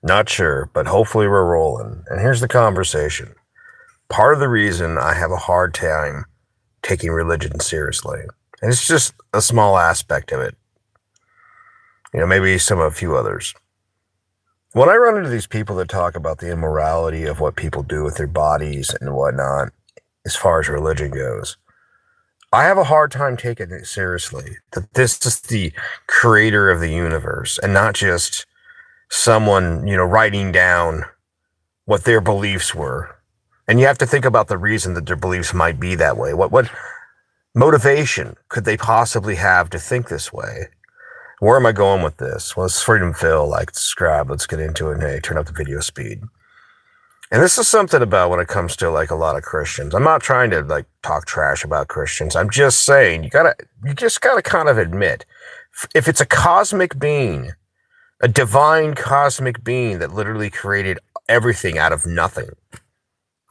Not sure, but hopefully we're rolling. And here's the conversation. Part of the reason I have a hard time taking religion seriously, and it's just a small aspect of it, maybe a few others. When I run into these people that talk about the immorality of what people do with their bodies and whatnot, as far as religion goes, I have a hard time taking it seriously. That this is the creator of the universe and not just someone, writing down what their beliefs were. And you have to think about the reason that their beliefs might be that way. What motivation could they possibly have to think this way? Where am I going with this? Well, it's Freedom Phil, subscribe. Let's get into it. And hey, turn up the video speed. And this is something about when it comes to a lot of Christians. I'm not trying to talk trash about Christians. I'm just saying you just gotta kind of admit, if it's a cosmic being, a divine cosmic being that literally created everything out of nothing,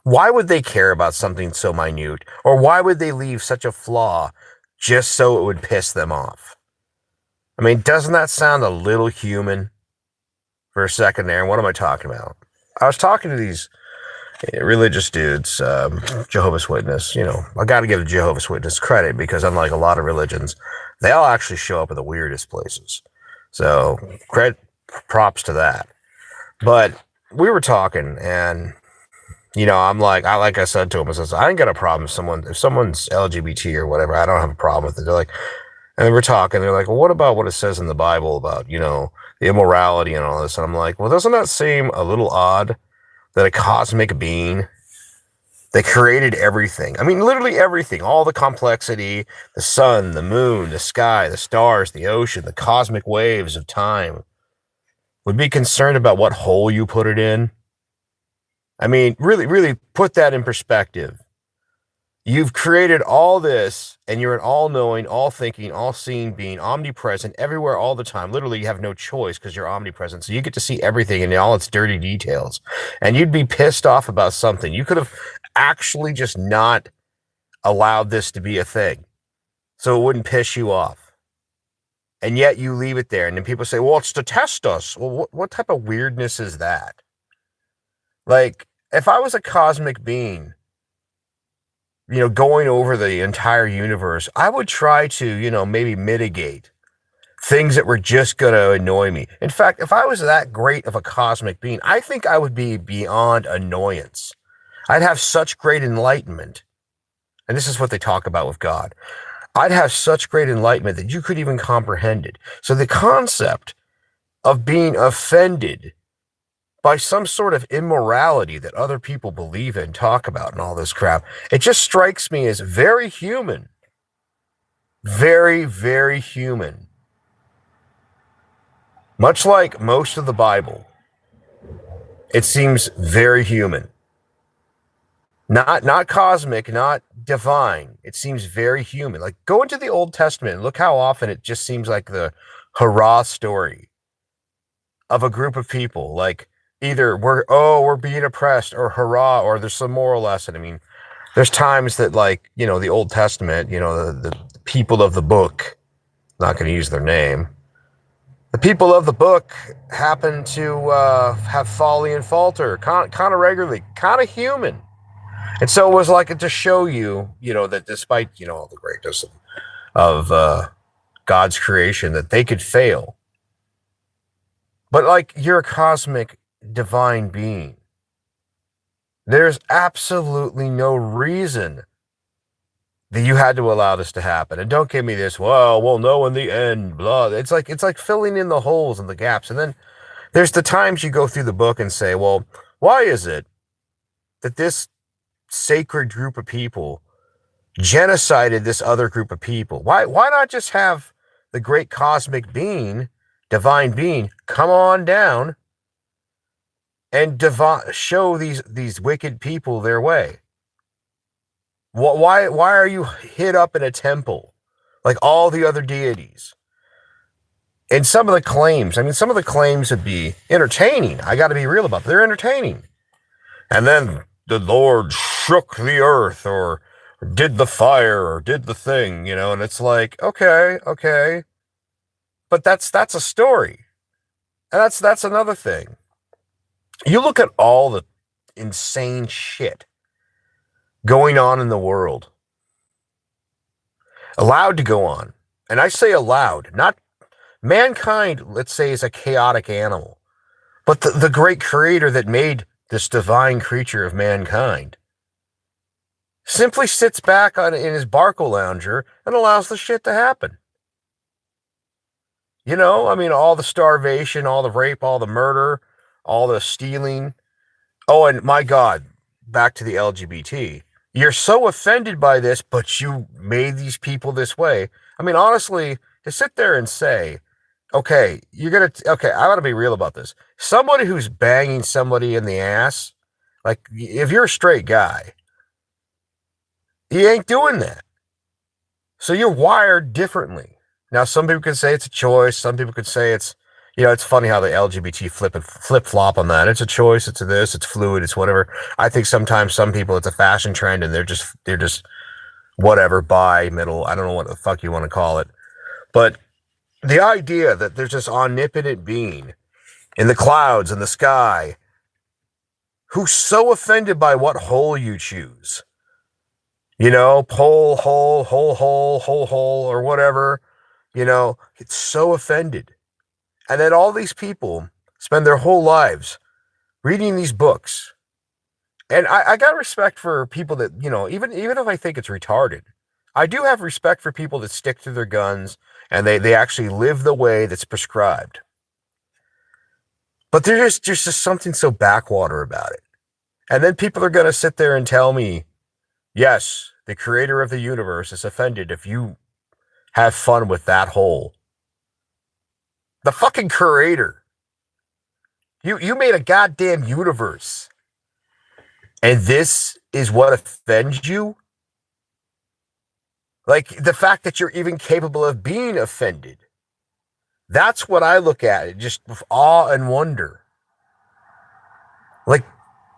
why would they care about something so minute? Or why would they leave such a flaw just so it would piss them off? I mean, doesn't that sound a little human for a second there? And what am I talking about? I was talking to these religious dudes, Jehovah's Witness. I got to give the Jehovah's Witness credit because unlike a lot of religions, they all actually show up in the weirdest places. So props to that. But we were talking and, like I said to him, I ain't got a problem if someone's LGBT or whatever, I don't have a problem with it. They're like, and we're talking, they're like, well, what about what it says in the Bible about, the immorality and all this? And I'm like, well, doesn't that seem a little odd that a cosmic being that created everything, I mean, literally everything, all the complexity, the sun, the moon, the sky, the stars, the ocean, the cosmic waves of time, would be concerned about what hole you put it in? I mean, really, really put that in perspective. You've created all this, and you're an all-knowing, all-thinking, all-seeing being, omnipresent, everywhere, all the time. Literally, you have no choice because you're omnipresent. So you get to see everything in all its dirty details. And you'd be pissed off about something. You could have actually just not allowed this to be a thing, so it wouldn't piss you off. And yet you leave it there. And then people say, well, it's to test us. Well, what type of weirdness is that? If I was a cosmic being, going over the entire universe, I would try to, maybe mitigate things that were just going to annoy me. In fact, if I was that great of a cosmic being, I think I would be beyond annoyance. I'd have such great enlightenment. And this is what they talk about with God. I'd have such great enlightenment that you could even comprehend it. So the concept of being offended by some sort of immorality that other people believe in, talk about, and all this crap, it just strikes me as very human. Very, very human. Much like most of the Bible, it seems very human. Not cosmic, not divine. It seems very human. Go into the Old Testament and look how often it just seems like the hurrah story of a group of people. Either we're being oppressed, or hurrah, or there's some moral lesson. I mean, there's times that the Old Testament, the people of the book, not going to use their name, the people of the book happen to have folly and falter kind of regularly, kind of human. And so it was to show you, that despite, all the greatness of God's creation, that they could fail. But you're a cosmic divine being. There's absolutely no reason that you had to allow this to happen. And don't give me this, well, we'll know in the end, blah. It's like filling in the holes and the gaps. And then there's the times you go through the book and say, well, why is it that this sacred group of people genocided this other group of people? Why not just have the great cosmic being, divine being, come on down and show these wicked people their way? Why are you hid up in a temple like all the other deities? And some of the claims would be entertaining. I got to be real about it. They're entertaining. And then the Lord shook the earth, or did the fire, or did the thing, and it's okay. But that's a story. And that's another thing. You look at all the insane shit going on in the world, allowed to go on. And I say allowed, not mankind, let's say, is a chaotic animal. But the great creator that made this divine creature of mankind simply sits back in his Barco lounger and allows the shit to happen. You know, I mean, all the starvation, all the rape, all the murder, all the stealing. Oh, and my God, back to the LGBT. You're so offended by this, but you made these people this way. I mean, honestly, to sit there and say, okay, I gotta be real about this. Somebody who's banging somebody in the ass, like, if you're a straight guy, you ain't doing that. So you're wired differently. Now, some people could say it's a choice. Some people could say it's, it's funny how the LGBT flip flop on that. It's a choice. It's this. It's fluid. It's whatever. I think sometimes some people, it's a fashion trend, and they're just whatever, bi, middle. I don't know what the fuck you want to call it, but the idea that there's this omnipotent being in the clouds, in the sky, who's so offended by what hole you choose. Pole, hole, or whatever. It's so offended. And then all these people spend their whole lives reading these books. And I got respect for people that, even if I think it's retarded, I do have respect for people that stick to their guns and they actually live the way that's prescribed. But there's just something so backwater about it. And then people are going to sit there and tell me, yes, the creator of the universe is offended if you have fun with that hole. The fucking creator. You made a goddamn universe. And this is what offends you? Like, the fact that you're even capable of being offended. That's what I look at, just with awe and wonder. Like,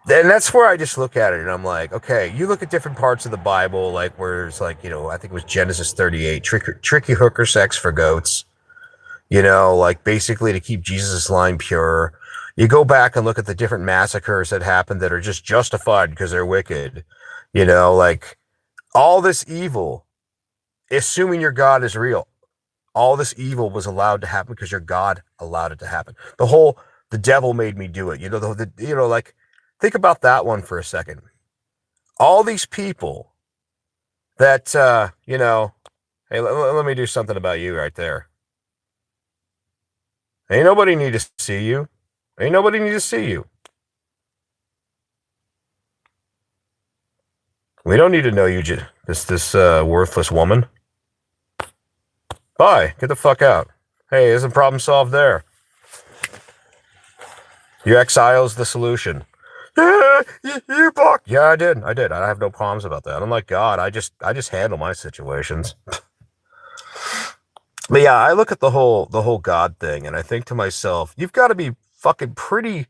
and that's where I just look at it and I'm like, okay, you look at different parts of the Bible, like where it's like, I think it was Genesis 38, tricky hooker sex for goats, like basically to keep Jesus' line pure. You go back and look at the different massacres that happened that are just justified because they're wicked, like all this evil, assuming your God is real, all this evil was allowed to happen because your God allowed it to happen. The devil made me do it. Like, think about that one for a second. All these people that, hey, let me do something about you right there. Ain't nobody need to see you. Ain't nobody need to see you. We don't need to know you, this worthless woman. Bye. Get the fuck out. Hey, isn't problem solved there? Your exile is the solution. Yeah, you blocked. Yeah, I did. I have no problems about that. I'm like God. I just handle my situations. But yeah, I look at the whole God thing, and I think to myself, you've got to be fucking pretty.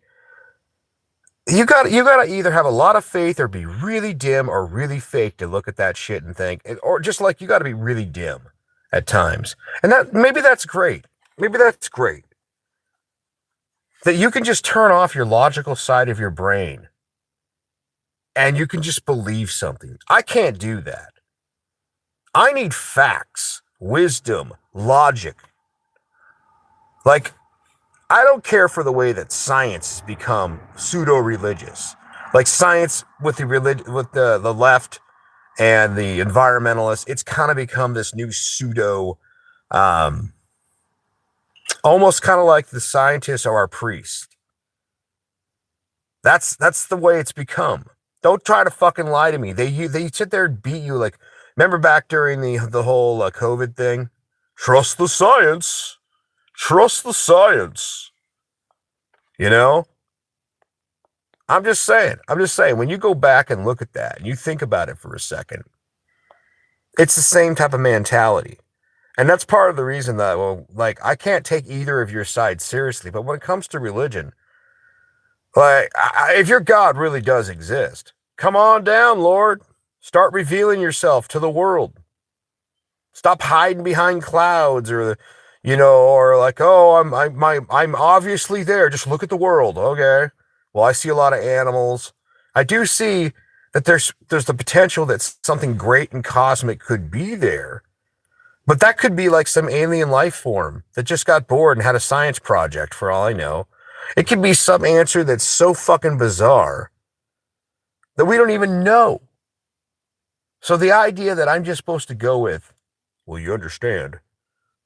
You got to either have a lot of faith or be really dim or really fake to look at that shit and think, or just like you got to be really dim at times, and maybe that's great. Maybe that's great. That you can just turn off your logical side of your brain and you can just believe something. I can't do that. I need facts, wisdom, logic. Like, I don't care for the way that science has become pseudo-religious. Like science with the left and the environmentalists, it's kind of become this new pseudo, almost kind of like the scientists are our priests. That's the way it's become. Don't try to fucking lie to me. They sit there and beat you like. Remember back during the whole COVID thing? Trust the science. Trust the science. I'm just saying. When you go back and look at that and you think about it for a second, it's the same type of mentality. And that's part of the reason that, I can't take either of your sides seriously. But when it comes to religion, if your God really does exist, come on down, Lord. Start revealing yourself to the world. Stop hiding behind clouds or or like, oh, I'm obviously there. Just look at the world. Okay. Well, I see a lot of animals. I do see that there's the potential that something great and cosmic could be there. But that could be like some alien life form that just got bored and had a science project, for all I know. It could be some answer that's so fucking bizarre that we don't even know. So the idea that I'm just supposed to go with, well, you understand,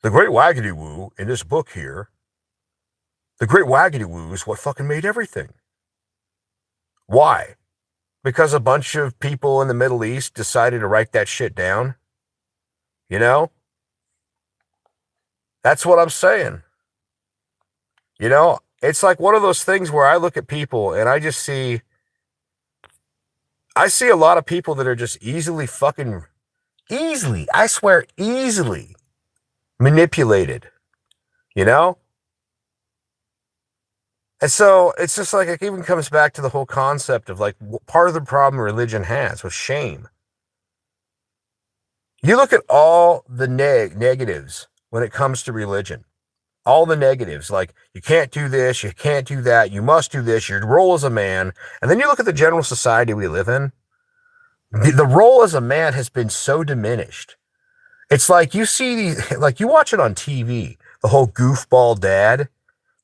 the Great Waggity Woo in this book here, the Great Waggity Woo is what fucking made everything. Why? Because a bunch of people in the Middle East decided to write that shit down? You know? That's what I'm saying. It's like one of those things where I look at people and I see a lot of people that are just easily, I swear, easily manipulated, you know? And so it's just like, it even comes back to the whole concept of like part of the problem religion has with shame. You look at all the negatives when it comes to religion. All the negatives, like you can't do this, you can't do that, you must do this, your role as a man. And then you look at the general society we live in. The role as a man has been so diminished. It's like you see these, like you watch it on TV, the whole goofball dad,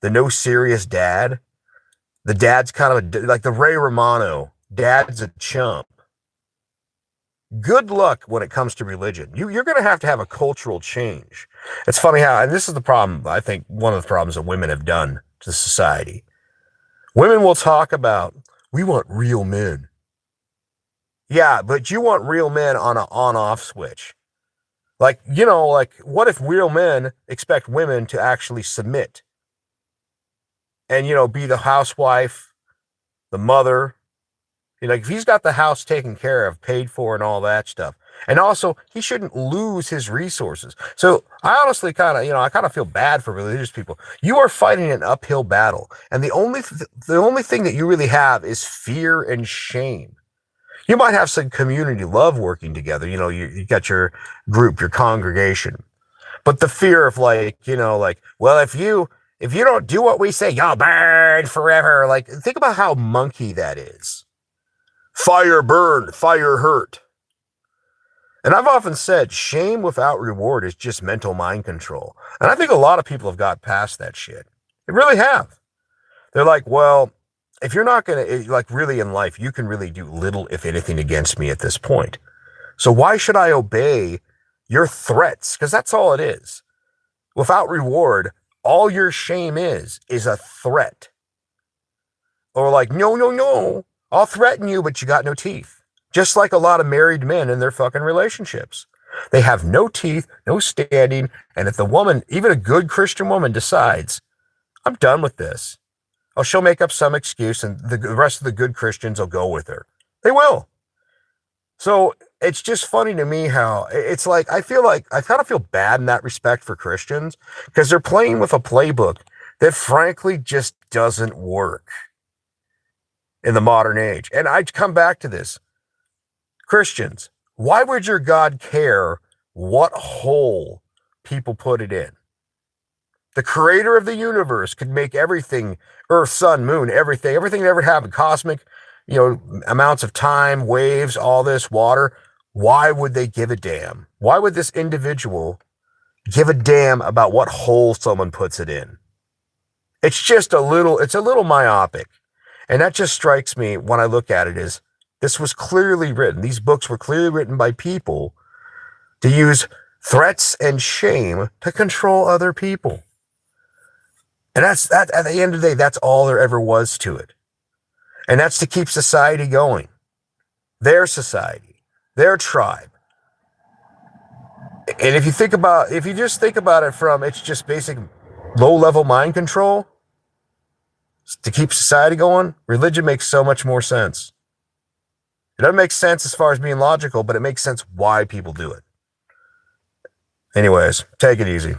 the no serious dad. The dad's kind of like the Ray Romano, dad's a chump. Good luck when it comes to religion. You're going to have a cultural change. It's funny how, and this is the problem, I think one of the problems that women have done to society. Women will talk about, we want real men. Yeah, but you want real men on an on-off switch. Like, what if real men expect women to actually submit? And, be the housewife, the mother. If he's got the house taken care of, paid for, and all that stuff. And also, he shouldn't lose his resources. So I honestly I kind of feel bad for religious people. You are fighting an uphill battle. And the only thing that you really have is fear and shame. You might have some community love working together. You got your group, your congregation. But the fear of well, if you don't do what we say, you'll burn forever. Like, think about how monkey that is. Fire burn, fire hurt. And I've often said shame without reward is just mental mind control. And I think a lot of people have got past that shit. They really have. They're like, well, if you're not going to, really in life, you can really do little, if anything, against me at this point. So why should I obey your threats? Because that's all it is. Without reward, all your shame is a threat. Or like, no, I'll threaten you, but you got no teeth. Just like a lot of married men in their fucking relationships. They have no teeth, no standing, and if the woman, even a good Christian woman, decides, I'm done with this, she'll make up some excuse and the rest of the good Christians will go with her. They will. So it's just funny to me how it's like, I kind of feel bad in that respect for Christians because they're playing with a playbook that frankly just doesn't work in the modern age. And I'd come back to this. Christians, why would your God care what hole people put it in? The creator of the universe could make everything, earth, sun, moon, everything that ever happened, cosmic, amounts of time, waves, all this, water. Why would they give a damn? Why would this individual give a damn about what hole someone puts it in? It's a little myopic. And that just strikes me when I look at it as this was clearly written. These books were clearly written by people to use threats and shame to control other people. And that's at the end of the day, that's all there ever was to it. And that's to keep society going. Their society, their tribe. And if you just think about it from, it's just basic low-level mind control to keep society going, religion makes so much more sense. It doesn't make sense as far as being logical, but it makes sense why people do it. Anyways, take it easy.